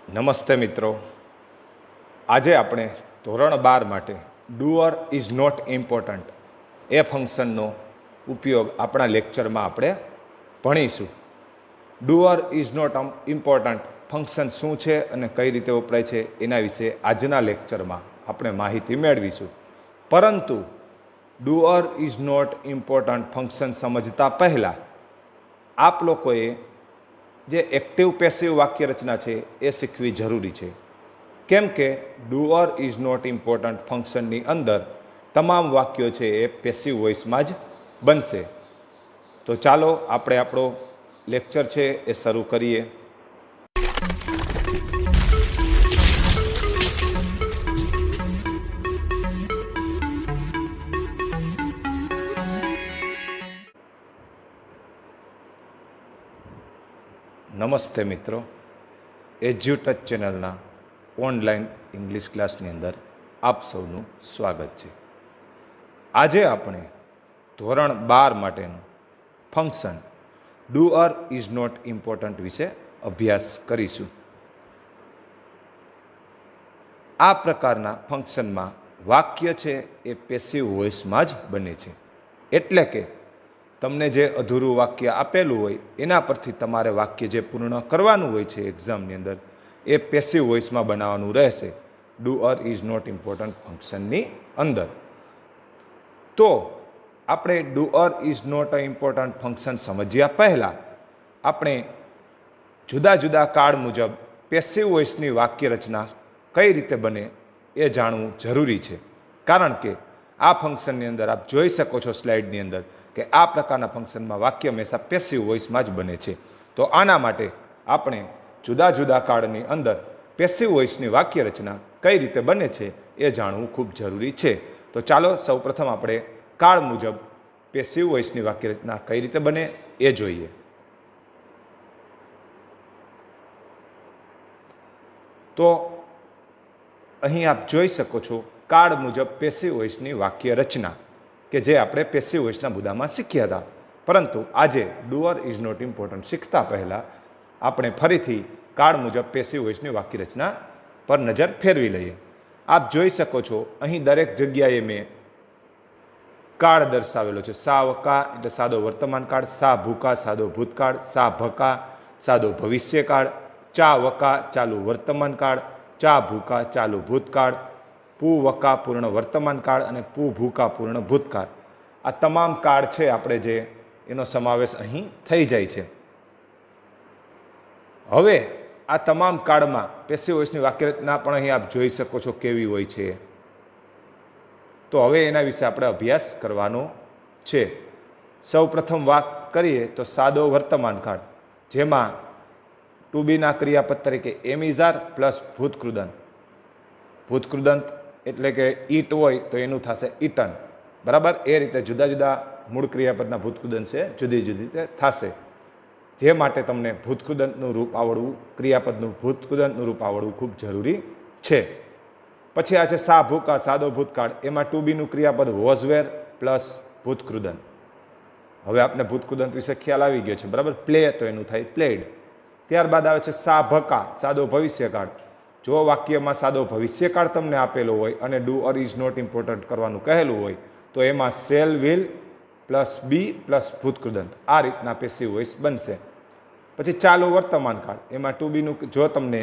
નમસ્તે મિત્રો, આજે આપણે ધોરણ 12 માટે ડુઅર ઇઝ નોટ ઇમ્પોર્ટન્ટ એ ફંક્શનનો ઉપયોગ આપણા લેક્ચરમાં આપણે ભણીશું. Doer is not important function શું છે અને કઈ રીતે વપરાય છે એના વિશે આજના લેક્ચરમાં આપણે માહિતી મેળવીશું. પરંતુ do or is not important function સમજતા પહેલાં આપ લોકોએ જે એક્ટિવ પેસિવ વાક્ય રચના છે એ શીખવી જરૂરી છે. કેમ કે ડુઅર ઇઝ નોટ ઇમ્પોર્ટન્ટ ફંક્શનની અંદર તમામ વાક્યો છે એ પેસિવ વોઇસમાં જ બનશે. તો ચાલો આપણે આપણો લેક્ચર છે એ શરૂ કરીએ. નમસ્તે મિત્રો, એજ્યુટચ ચેનલના ઓનલાઈન ઇંગ્લિશ ક્લાસની અંદર આપ સૌનું સ્વાગત છે. આજે આપણે ધોરણ 12 માટેનું function do or is not important વિશે અભ્યાસ કરીશું. આ પ્રકારના ફંક્શનમાં વાક્ય છે એ પેસિવ વોઇસમાં જ બને છે. એટલે કે તમને જે અધૂરું વાક્ય આપેલું હોય એના પરથી તમારે વાક્ય જે પૂર્ણ કરવાનું હોય છે એક્ઝામની અંદર એ પેસિવ વોઇસમાં બનાવવાનું રહેશે ડુઅર ઇઝ નોટ ઇમ્પોર્ટન્ટ ફંક્શનની અંદર. તો આપણે do or is not important function સમજ્યા પહેલાં આપણે જુદા જુદા કાળ મુજબ પેસિવ વોઇસની વાક્ય રચના કઈ રીતે બને એ જાણવું જરૂરી છે. કારણ કે આ ફંક્શનની અંદર આપ જોઈ શકો છો સ્લાઇડની અંદર કે આ પ્રકારના ફંક્શનમાં વાક્ય હંમેશા પેસિવ વોઇસમાં જ બને છે. તો આના માટે આપણે જુદા જુદા કાળની અંદર પેસિવ વોઇસની વાક્ય રચના કઈ રીતે બને છે એ જાણવું ખૂબ જરૂરી છે. તો ચાલો સૌપ્રથમ આપણે કાળ મુજબ પેસિવ વોઇસની વાક્ય રચના કઈ રીતે બને એ જોઈએ. તો અહીં આપ જોઈ શકો છો કાળ મુજબ પેસિવ વોઇસની વાક્ય રચના કે જે આપણે પેસિવ વોઇસના મુદ્દામાં શીખ્યા હતા. પરંતુ આજે ડુઅર ઇઝ નોટ ઇમ્પોર્ટન્ટ શીખતા પહેલાં આપણે ફરીથી કાળ મુજબ પેસિવ વોઇસની વાક્ય રચના પર નજર ફેરવી લઈએ. આપ જોઈ શકો છો અહીં દરેક જગ્યાએ મેં કાળ દર્શાવેલો છે. સા વકા એટલે સાદો વર્તમાન કાળ, સા ભૂકા સાદો ભૂતકાળ, સા ભકા સાદો ભવિષ્યકાળ, ચા વકા ચાલુ વર્તમાન કાળ, ચા ભૂકા ચાલુ ભૂતકાળ, પૂ વકા પૂર્ણ વર્તમાન કાળ અને પૂ ભૂકા પૂર્ણ ભૂતકાળ. આ તમામ કાળ છે આપણે જે એનો સમાવેશ અહીં થઈ જાય છે. હવે આ તમામ કાળમાં પેસિવ વોઇસની વાક્ય રચના પણ અહીં આપ જોઈ શકો છો કેવી હોય છે. તો હવે એના વિશે આપણે અભ્યાસ કરવાનો છે. સૌ પ્રથમ વાત કરીએ તો સાદો વર્તમાન કાળ, જેમાં ટુ બીના ક્રિયાપદ તરીકે એમ ઇઝ આર પ્લસ ભૂતકૃદંત. ભૂતકૃદંત એટલે કે ઈટ હોય તો એનું થશે ઈટન. બરાબર, એ રીતે જુદા જુદા મૂળ ક્રિયાપદના ભૂતકૃદંત છે જુદી જુદી રીતે થશે. જે માટે તમને ભૂતકૃદંતનું રૂપ આવડવું, ક્રિયાપદનું ભૂતકૃદંતનું રૂપ આવડવું ખૂબ જરૂરી છે. પછી આ છે સા ભૂકા સાદો ભૂતકાળ, એમાં ટુ બીનું ક્રિયાપદ વોઝ વેર પ્લસ ભૂતકૃદંત. હવે આપને ભૂતકૃદંત વિશે ખ્યાલ આવી ગયો છે. બરાબર, પ્લે તો એનું થાય પ્લેડ. ત્યારબાદ આવે છે સા ભકા સાદો ભવિષ્યકાળ. જો વાક્યમાં સાદો ભવિષ્યકાળ તમને આપેલો હોય અને ડુઅર ઇઝ નોટ ઇમ્પોર્ટન્ટ કરવાનું કહેલું હોય તો એમાં shall will plus be plus ભૂતકૃદંત આ રીતના પેસિવ વોઇસ બનશે. પછી ચાલુ વર્તમાન કાળ, એમાં ટુ બીનું જો તમને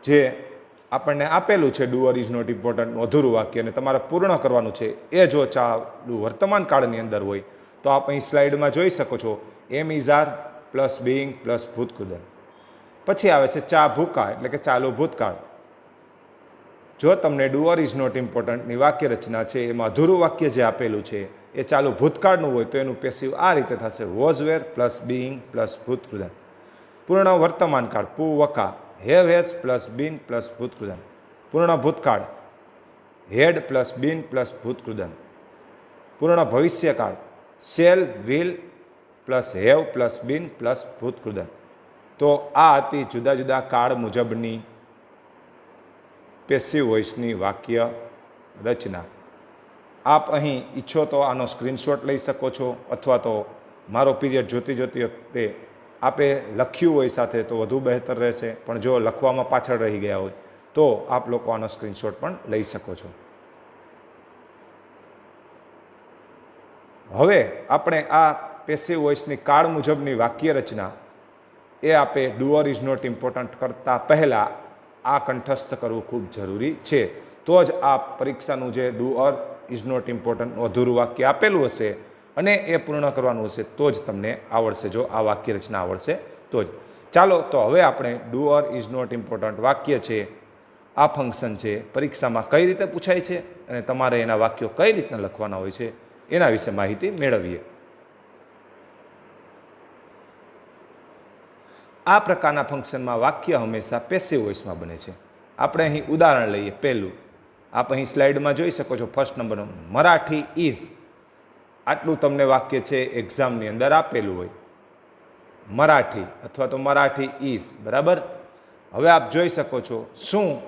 જે આપણને આપેલું છે ડુઅર ઇઝ નોટ ઇમ્પોર્ટન્ટનું અધૂરું વાક્ય અને તમારે પૂર્ણ કરવાનું છે એ જો ચાલુ વર્તમાન કાળની અંદર હોય તો આપ અહીં સ્લાઇડમાં જોઈ શકો છો am is are plus being plus ભૂતકૃદંત. પછી આવે છે ચા ભૂકા એટલે કે ચાલુ ભૂતકાળ. જો તમને ડુઅર ઇઝ નોટ ઇમ્પોર્ટન્ટની વાક્ય રચના છે એમાં અધૂરું વાક્ય જે આપેલું છે એ ચાલુ ભૂતકાળનું હોય તો એનું પેસિવ આ રીતે થશે was were plus being plus ભૂતકૃદંત. પૂર્ણ વર્તમાન કાળ પૂ વકા have has plus been plus ભૂતકૃદંત. પૂર્ણ ભૂતકાળ હેડ પ્લસ બીન પ્લસ ભૂતકૃદંત. પૂર્ણ ભવિષ્યકાળ shall will plus have plus been plus ભૂતકૃદંત. તો આ હતી જુદા જુદા કાળ મુજબની પેસિવ વોઇસની વાક્ય રચના. આપ અહીં ઈચ્છો તો આનો સ્ક્રીનશોટ લઈ શકો છો અથવા તો મારો પીરિયડ જોતી વખતે આપે લખ્યું હોય સાથે તો વધુ બહેતર રહેશે, પણ જો લખવામાં પાછળ રહી ગયા હોય તો આપ લોકો આનો સ્ક્રીનશોટ પણ લઈ શકો છો. હવે આપણે આ પેસિવ વોઇસની કાળ મુજબની વાક્ય રચના એ આપે ડુઅર ઇઝ નોટ ઇમ્પોર્ટન્ટ કરતાં પહેલાં આ કંઠસ્થ કરવું ખૂબ જરૂરી છે. તો જ આ પરીક્ષાનું જે ડુઅર ઇઝ નોટ ઇમ્પોર્ટન્ટ અધૂરું વાક્ય આપેલું હશે અને એ પૂર્ણ કરવાનું હશે તો જ તમને આવડશે. જો આ વાક્ય રચના આવડશે તો જ. ચાલો તો હવે આપણે ડુઅર ઇઝ નોટ ઇમ્પોર્ટન્ટ વાક્ય છે, આ ફંક્શન છે, પરીક્ષામાં કઈ રીતે પૂછાય છે અને તમારે એના વાક્યો કઈ રીતના લખવાના હોય છે એના વિશે માહિતી મેળવીએ. આ પ્રકારના ફંક્શનમાં વાક્ય હંમેશા પેસિવ વોઇસમાં બને છે. આપણે અહીં ઉદાહરણ લઈએ. પહેલું આપ અહીં સ્લાઇડમાં જોઈ શકો છો, ફર્સ્ટ નંબરનું મરાઠી ઇઝ. આટલું તમને વાક્ય છે એક્ઝામની અંદર આપેલું હોય, મરાઠી અથવા તો મરાઠી ઇઝ, બરાબર. હવે આપ જોઈ શકો છો શું,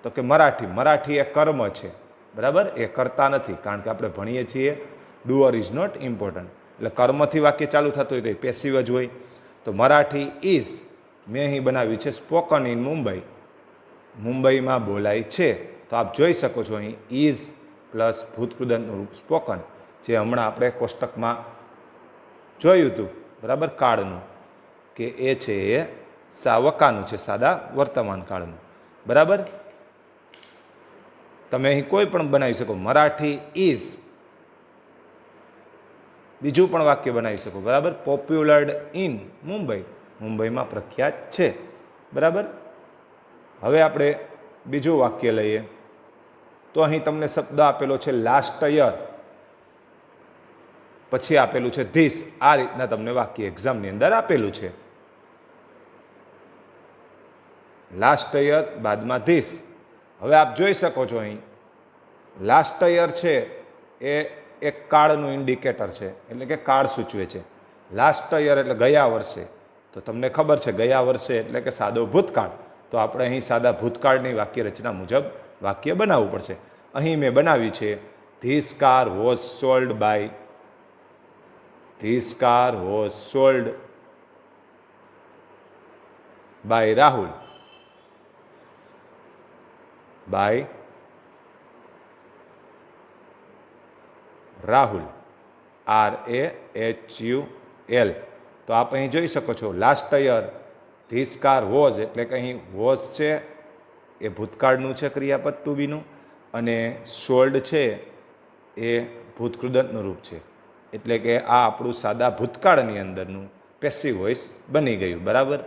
તો કે મરાઠી એ કર્મ છે, બરાબર, એ કરતા નથી, કારણ કે આપણે ભણીએ છીએ ડુઅર ઇઝ નોટ ઇમ્પોર્ટન્ટ, એટલે કર્મથી વાક્ય ચાલુ થતું હોય તો એ પેસિવ જ હોય. તો મરાઠી ઇઝ મેં અહીં બનાવ્યું છે સ્પોકન ઇન મુંબઈ, મુંબઈમાં બોલાય છે. તો આપ જોઈ શકો છો અહીં ઇઝ પ્લસ ભૂતકૃદંતનું રૂપ સ્પોકન, જે હમણાં આપણે કોષ્ટકમાં જોયું હતું, બરાબર, કાળનું, કે એ છે એ સાવકાનું છે, સાદા વર્તમાન કાળનું, બરાબર. તમે અહીં કોઈ પણ બનાવી શકો, મરાઠી ઇઝ. બીજું પણ વાક્ય બનાવી શકો, બરાબર, પોપ્યુલર્ડ ઇન મુંબઈ, મુંબઈમાં પ્રખ્યાત છે, બરાબર. હવે આપણે બીજું વાક્ય લઈએ તો અહીં તમને શબ્દ આપેલો છે લાસ્ટ યર, પછી આપેલું છે ધીસ. આ રીતના તમને વાક્ય એક્ઝામની અંદર આપેલું છે. લાસ્ટ યર બાદમાં ધીસ. હવે આપ જોઈ શકો છો અહીં લાસ્ટ યર છે એ એક કાળનું ઇન્ડિકેટર છે, એટલે કે કાળ સૂચવે છે. લાસ્ટ યર એટલે ગયા વર્ષે, તો તમને ખબર છે ગયા વર્ષે એટલે કે સાદો ભૂતકાળ. તો આપણે અહીં સાદા ભૂતકાળની વાક્ય રચના મુજબ વાક્ય બનાવવું પડશે. અહીં મેં બનાવ્યું છે this car was sold by, this car was sold by Rahul, by Rahul, RAHUL. તો આપ અહીં જોઈ શકો છો last year this car was, એટલે કે અહીં વોઝ છે એ ભૂતકાળનું છે ક્રિયાપદ ટુ બીનું, અને સોલ્ડ છે એ ભૂતકૃદંતનું રૂપ છે, એટલે કે આ આપણું સાદા ભૂતકાળની અંદરનું પેસિવ વોઇસ બની ગયું, બરાબર.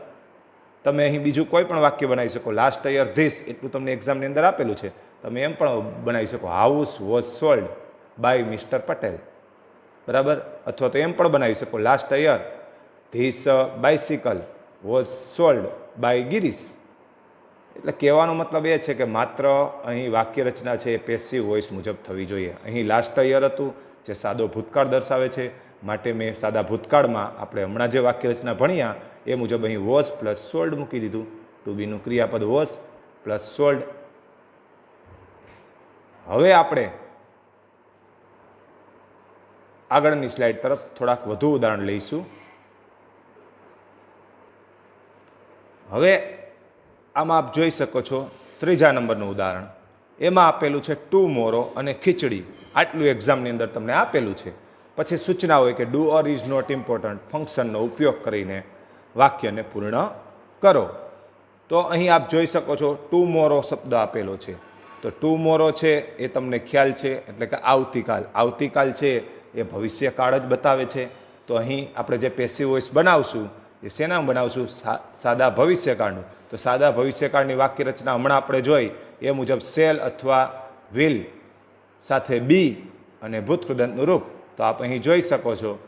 તમે અહીં બીજું કોઈ પણ વાક્ય બનાવી શકો. લાસ્ટ યર ધીસ એટલું તમને એક્ઝામની અંદર આપેલું છે, તમે એમ પણ બનાવી શકો house was sold by mister Patel, બરાબર. અથવા તો એમ પણ બનાવી શકો last year this bicycle was sold by Girish. એટલે કહેવાનો મતલબ એ છે કે માત્ર અહીં વાક્ય રચના છે એ પેસિવ વોઇસ મુજબ થવી જોઈએ. અહીં લાસ્ટ યર હતું જે સાદો ભૂતકાળ દર્શાવે છે, માટે મેં સાદા ભૂતકાળમાં આપણે હમણાં જે વાક્ય રચના ભણ્યા એ મુજબ અહીં વોઝ પ્લસ સોલ્ડ મૂકી દીધું. ટુ બીનું ક્રિયાપદ વોઝ પ્લસ સોલ્ડ. હવે આપણે આગળની સ્લાઇડ તરફ થોડાક વધુ ઉદાહરણ લઈશું. હવે આમાં આપ જોઈ શકો છો ત્રીજા નંબરનું ઉદાહરણ. એમાં આપેલું છે ટુમોરો અને ખીચડી. આટલું એક્ઝામની અંદર તમને આપેલું છે. પછી સૂચના હોય કે do or is not important ફંક્શનનો ઉપયોગ કરીને વાક્યને પૂર્ણ કરો. તો અહીં આપ જોઈ શકો છો ટુમોરો શબ્દ આપેલો છે. તો ટુમોરો છે એ તમને ખ્યાલ છે, એટલે કે આવતીકાલ. આવતીકાલ છે એ ભવિષ્યકાળ જ બતાવે છે. તો અહીં આપણે જે પેસિવ વોઇસ બનાવશું એ શેનામાં બનાવશું? સાદા ભવિષ્યકાળનું. તો સાદા ભવિષ્યકાળની વાક્ય રચના હમણાં આપણે જોઈ એ મુજબ સેલ અથવા વિલ સાથે બી અને ભૂતકૃદંતનું રૂપ. તો આપ અહીં જોઈ શકો છો,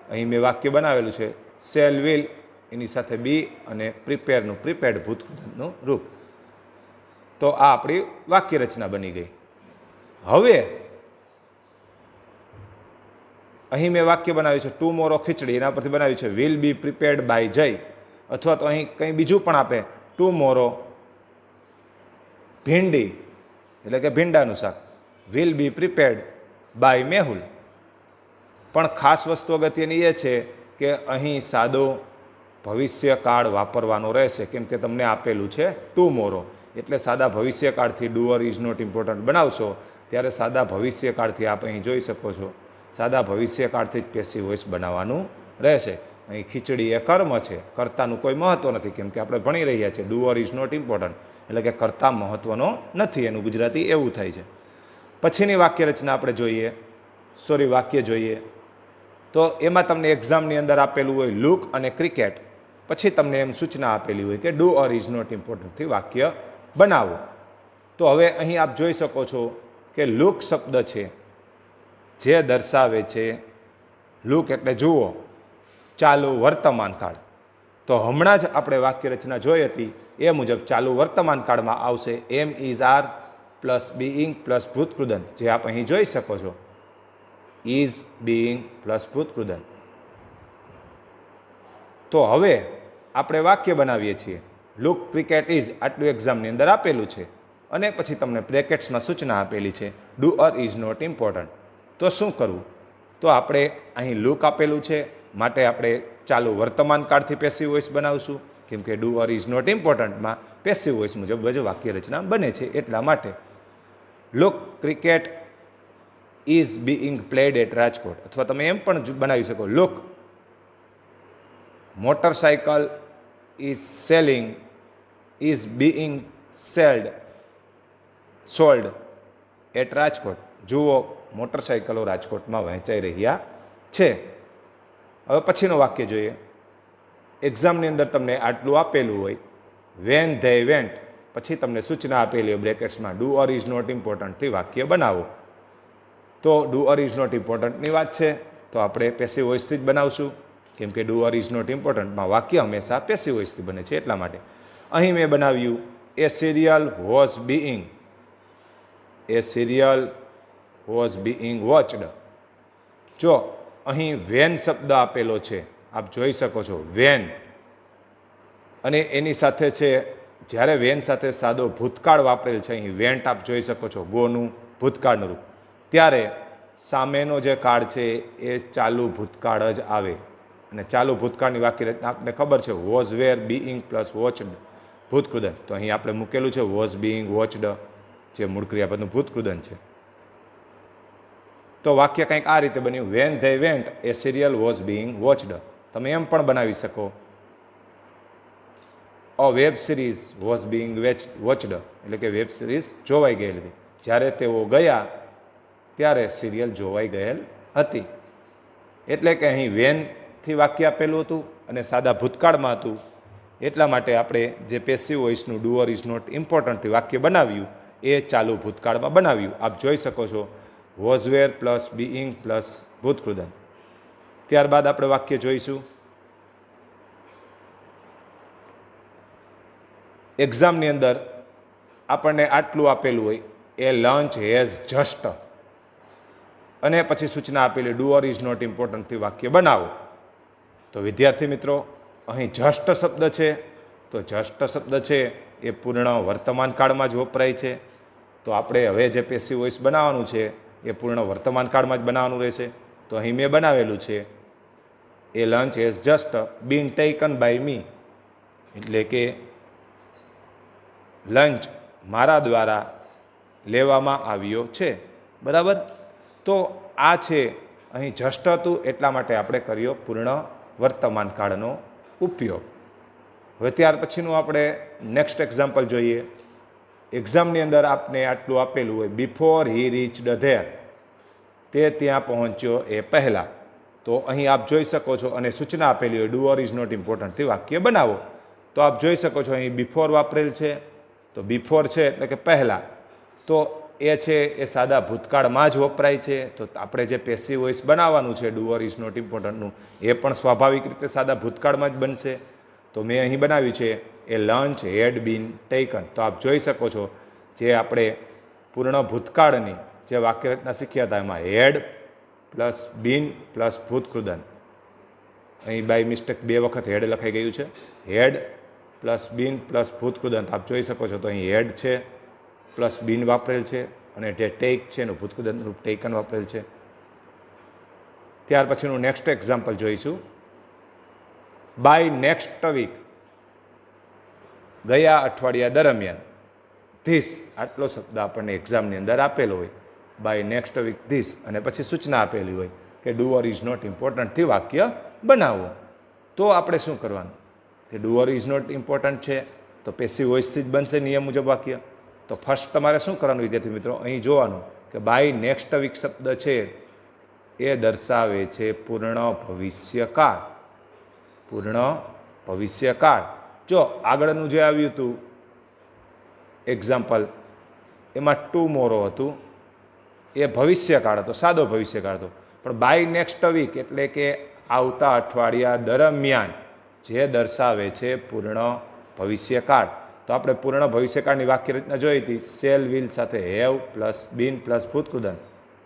અહીં મેં વાક્ય બનાવેલું છે સેલ વિલ, એની સાથે બી અને પ્રિપેરનું પ્રિપેર્ડ ભૂતકૃદંતનું રૂપ. તો આ આપણી વાક્ય રચના બની ગઈ. હવે અહીં મેં વાક્ય બનાવ્યું છે ટુમોરો ખીચડી, એના પરથી બનાવ્યું છે વિલ બી પ્રિપેર્ડ બાય જય. અથવા તો અહીં કંઈ બીજું પણ આપે, ટુમોરો ભીંડી, એટલે કે ભીંડાનું શાક, will be prepared by Mehul. પણ ખાસ વસ્તુ અગત્યની એ છે કે અહીં સાદો ભવિષ્યકાળ વાપરવાનો રહેશે, કેમ કે તમને આપેલું છે ટુમોરો. એટલે સાદા ભવિષ્યકાળથી do or is not important બનાવશો ત્યારે સાદા ભવિષ્યકાળથી આપ અહીં જોઈ શકો છો, સાદા ભવિષ્યકાળથી જ પેસિવ વોઇસ બનાવવાનું રહેશે. અહીં ખીચડી એ કર્મ છે, કર્તાનું કોઈ મહત્ત્વ નથી, કેમ કે આપણે ભણી રહ્યા છીએ do or is not important, એટલે કે કર્તા મહત્ત્વનો નથી. એનું ગુજરાતી એવું થાય છે. પછીની વાક્ય રચના આપણે જોઈએ, વાક્ય જોઈએ તો એમાં તમને એક્ઝામની અંદર આપેલું હોય લુક અને ક્રિકેટ, પછી તમને એમ સૂચના આપેલી હોય કે ડુ ઓર ઇઝ નોટ ઇમ્પોર્ટન્ટથી વાક્ય બનાવો. તો હવે અહીં આપ જોઈ શકો છો કે લુક શબ્દ છે જે દર્શાવે છે, લુક એટલે જુઓ, ચાલુ વર્તમાન કાળ. તો હમણાં જ આપણે વાક્ય રચના જોઈ હતી એ મુજબ ચાલુ વર્તમાન કાળમાં આવશે am is are plus being plus ભૂતકૃદંત, જે આપ અહીં જોઈ શકો છો, ઇઝ બીઇંગ પ્લસ ભૂતકૃદંત. તો હવે આપણે વાક્ય બનાવીએ છીએ, લુક ક્રિકેટ ઇઝ, આટલું એક્ઝામની અંદર આપેલું છે, અને પછી તમને બ્રેકેટ્સમાં સૂચના આપેલી છે do or is not important. તો શું કરવું? તો આપણે અહીં લુક આપેલું છે માટે આપણે ચાલુ વર્તમાન કાળથી પેસિવ વોઇસ બનાવશું, કેમ કે ડુ ઓર ઇઝ નોટ ઇમ્પોર્ટન્ટમાં પેસિવ વોઇસ મુજબ જ વાક્ય રચના બને છે, એટલા માટે. Look cricket is being played at Rajkot, અથવા તમે એમ પણ બનાવી શકો, look motorcycle is selling is being sold at Rajkot. જુઓ, મોટરસાઇકલો રાજકોટમાં વહેંચાઈ રહ્યા છે. હવે પછીનું વાક્ય જોઈએ. એક્ઝામની અંદર તમને આટલું આપેલું હોય, વેન ધે વેન્ટ, પછી તમને સૂચના આપેલી હોય બ્રેકેટ્સમાં ડુ ઓર ઇઝ નોટ ઇમ્પોર્ટન્ટથી વાક્ય બનાવો. તો ડુ ઓર ઇઝ નોટ ઇમ્પોર્ટન્ટની વાત છે તો આપણે પેસિવ વોઇસથી જ બનાવશું, કેમ કે ડુ ઓર ઇઝ નોટ ઇમ્પોર્ટન્ટમાં વાક્ય હંમેશા પેસિવ વોઇસથી બને છે, એટલા માટે. અહીં મેં બનાવ્યું a serial was being, a serial was being watched. જો અહીં વેન શબ્દ આપેલો છે, આપ જોઈ શકો છો, વેન, અને એની સાથે છે, જ્યારે વેન સાથે સાદો ભૂતકાળ વાપરેલ છે, અહીં વેન્ટ આપ જોઈ શકો છો, ગોનું ભૂતકાળનું રૂપ, ત્યારે સામેનો જે કાળ છે એ ચાલુ ભૂતકાળ જ આવે. અને ચાલુ ભૂતકાળની વાક્ય રચના આપને ખબર છે, was were being plus watched ભૂતકૃદન. તો અહીં આપણે મૂકેલું છે વોઝ બીઇંગ વોચડ, જે મૂળ ક્રિયાપદનું ભૂતકૃદન છે. તો વાક્ય કંઈક આ રીતે બન્યું, when they went a serial was being watched. તમે એમ પણ બનાવી શકો, a web series was being watched, એટલે કે વેબ સિરીઝ જોવાઈ ગયેલી હતી. જ્યારે તેઓ ગયા ત્યારે સિરિયલ જોવાઈ ગયેલ હતી. એટલે કે અહીં વેનથી વાક્ય આપેલું હતું અને સાદા ભૂતકાળમાં હતું, એટલા માટે આપણે જે પેસિવ વોઇસનું ડુ ઓર ઇઝ નોટ ઇમ્પોર્ટન્ટથી વાક્ય બનાવ્યું એ ચાલુ ભૂતકાળમાં બનાવ્યું. આપ જોઈ શકો છો, was were plus being plus ભૂતકૃદન. ત્યારબાદ આપણે વાક્ય જોઈશું. એક્ઝામની અંદર આપણને આટલું આપેલું હોય, એ લંચ હેઝ જસ્ટ, અને પછી સૂચના આપેલી ડુ ઓર ઇઝ નોટ ઇમ્પોર્ટન્ટથી વાક્ય બનાવો. તો વિદ્યાર્થી મિત્રો, અહીં જસ્ટ શબ્દ છે, તો જસ્ટ શબ્દ છે એ પૂર્ણ વર્તમાન કાળમાં જ વપરાય છે. તો આપણે હવે જે પેસિવ વોઇસ બનાવવાનું છે એ પૂર્ણ વર્તમાન કાળમાં જ બનાવવાનું રહેશે. તો અહીં મેં બનાવેલું છે, a lunch has just been taken by me, એટલે કે લંચ મારા દ્વારા લેવામાં આવ્યો છે. બરાબર? તો આ છે, અહીં જસ્ટ હતું એટલા માટે આપણે કર્યો પૂર્ણ વર્તમાન કાળનો ઉપયોગ. હવે ત્યાર પછીનું આપણે નેક્સ્ટ એક્ઝામ્પલ જોઈએ. એક્ઝામની અંદર આપને આટલું આપેલું હોય, બિફોર હી રીચડ ધેર, તે ત્યાં પહોંચ્યો એ પહેલાં. તો અહીં આપ જોઈ શકો છો, અને સૂચના આપેલી હોય ડુ ઓર ઇઝ નોટ ઇમ્પોર્ટન્ટથી વાક્ય બનાવો. તો આપ જોઈ શકો છો અહીં બિફોર વાપરેલ છે, તો બિફોર છે એટલે કે પહેલાં, તો એ છે એ સાદા ભૂતકાળમાં જ વપરાય છે. તો આપણે જે પેસિવ વોઇસ બનાવવાનું છે ડુ ઓર ઇઝ નોટ ઇમ્પોર્ટન્ટનું, એ પણ સ્વાભાવિક રીતે સાદા ભૂતકાળમાં જ બનશે. તો મેં અહીં બનાવ્યું છે a lunch head bin taken. તો આપ જોઈ શકો છો, જે આપણે પૂર્ણ ભૂતકાળની જે વાક્ય રચના શીખ્યા હતા એમાં હેડ પ્લસ બીન પ્લસ ભૂતકૃદન, અહીં બાય મિસ્ટેક 2 વખત હેડ લખાઈ ગયું છે, હેડ પ્લસ બીન પ્લસ ભૂતકૃદન. આપ જોઈ શકો છો, તો અહીં હેડ છે પ્લસ બીન વાપરેલ છે, અને જે ટેક છે એનું ભૂતકૃદન રૂપ ટેકન વાપરેલ છે. ત્યાર પછીનું નેક્સ્ટ એક્ઝામ્પલ જોઈશું. બાય નેક્સ્ટ વીક, ગયા અઠવાડિયા દરમિયાન. ધીસ આટલો શબ્દ આપણને એક્ઝામની અંદર આપેલો હોય, બાય નેક્સ્ટ વીક ધીસ, અને પછી સૂચના આપેલી હોય કે ડુ ઓર ઇઝ નોટ ઇમ્પોર્ટન્ટથી વાક્ય બનાવો. તો આપણે શું કરવાનું કે do or is not important છે તો પેસિવ વોઇસથી જ બનશે નિયમ મુજબ વાક્ય. તો ફર્સ્ટ તમારે શું કરવાનું વિદ્યાર્થી મિત્રો, અહીં જોવાનું કે બાય નેક્સ્ટ વીક શબ્દ છે એ દર્શાવે છે પૂર્ણ ભવિષ્યકાળ. પૂર્ણ ભવિષ્યકાળ. જો આગળનું જે આવ્યું હતું એક્ઝામ્પલ, એમાં ટુમોરો હતું, એ ભવિષ્યકાળ હતો, સાદો ભવિષ્યકાળ હતો. પણ બાય નેક્સ્ટ વીક એટલે કે આવતા અઠવાડિયા દરમિયાન, જે દર્શાવે છે પૂર્ણ ભવિષ્યકાળ. તો આપણે પૂર્ણ ભવિષ્યકાળની વાક્ય રચના જોઈ હતી, સેલ વિલ સાથે હેવ પ્લસ બીન પ્લસ ભૂતકૃદંત.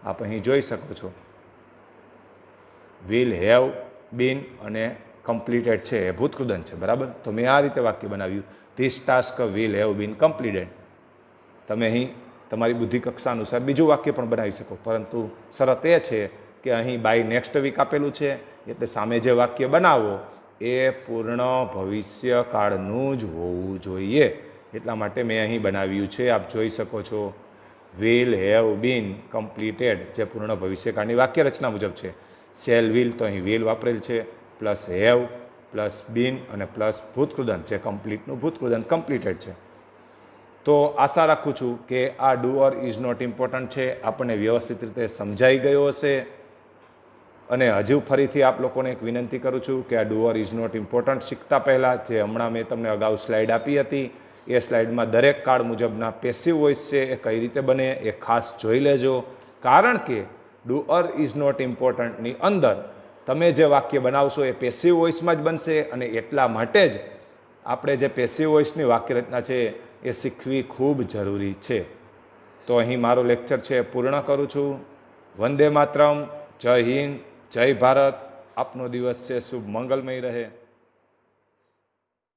આપ અહીં જોઈ શકો છો, વિલ, હેવ, બીન અને કમ્પ્લીટેડ છે એ ભૂતકૃદંત છે, બરાબર. તો મેં આ રીતે વાક્ય બનાવ્યું, this task will have been completed. તમે અહીં તમારી બુદ્ધિ કક્ષા અનુસાર બીજું વાક્ય પણ બનાવી શકો, પરંતુ શરત એ છે કે અહીં બાય નેક્સ્ટ વીક આપેલું છે એટલે સામે જે વાક્ય બનાવો એ પૂર્ણ ભવિષ્યકાળનું જ હોવું જોઈએ. એટલા માટે મેં અહીં બનાવ્યું છે, આપ જોઈ શકો છો, વિલ હેવ બીન કમ્પ્લીટેડ, જે પૂર્ણ ભવિષ્યકાળની વાક્ય રચના મુજબ છે. શેલ વિલ, તો અહીં વિલ વાપરેલ છે, પ્લસ હેવ પ્લસ બીન અને પ્લસ ભૂતકૃદંત, જે કમ્પ્લીટનું ભૂતકૃદંત કમ્પ્લીટેડ છે. તો આશા રાખું છું કે આ do or is not important છે આપણને વ્યવસ્થિત રીતે સમજાઈ ગયો હશે. અને હજુ ફરીથી આપ લોકોને એક વિનંતી કરું છું કે આ do or is not important શીખતા પહેલાં, જે હમણાં મેં તમને અગાઉ સ્લાઇડ આપી હતી, એ સ્લાઇડમાં દરેક કાળ મુજબના પેસિવ વોઇસ છે એ કઈ રીતે બને એ ખાસ જોઈ લેજો. કારણ કે ડુ ઓર ઇઝ નોટ ઇમ્પોર્ટન્ટની અંદર તમે જે વાક્ય બનાવશો એ પેસિવ વોઇસમાં જ બનશે, અને એટલા માટે જ આપણે જે પેસિવ વોઇસની વાક્ય રચના છે એ શીખવી ખૂબ જરૂરી છે. તો અહીં મારો લેક્ચર છે એ પૂર્ણ કરું છું. વંદે માતરમ. જય હિન્દ, જય ભારત. આપનો દિવસ છે શુભ મંગલમય રહે.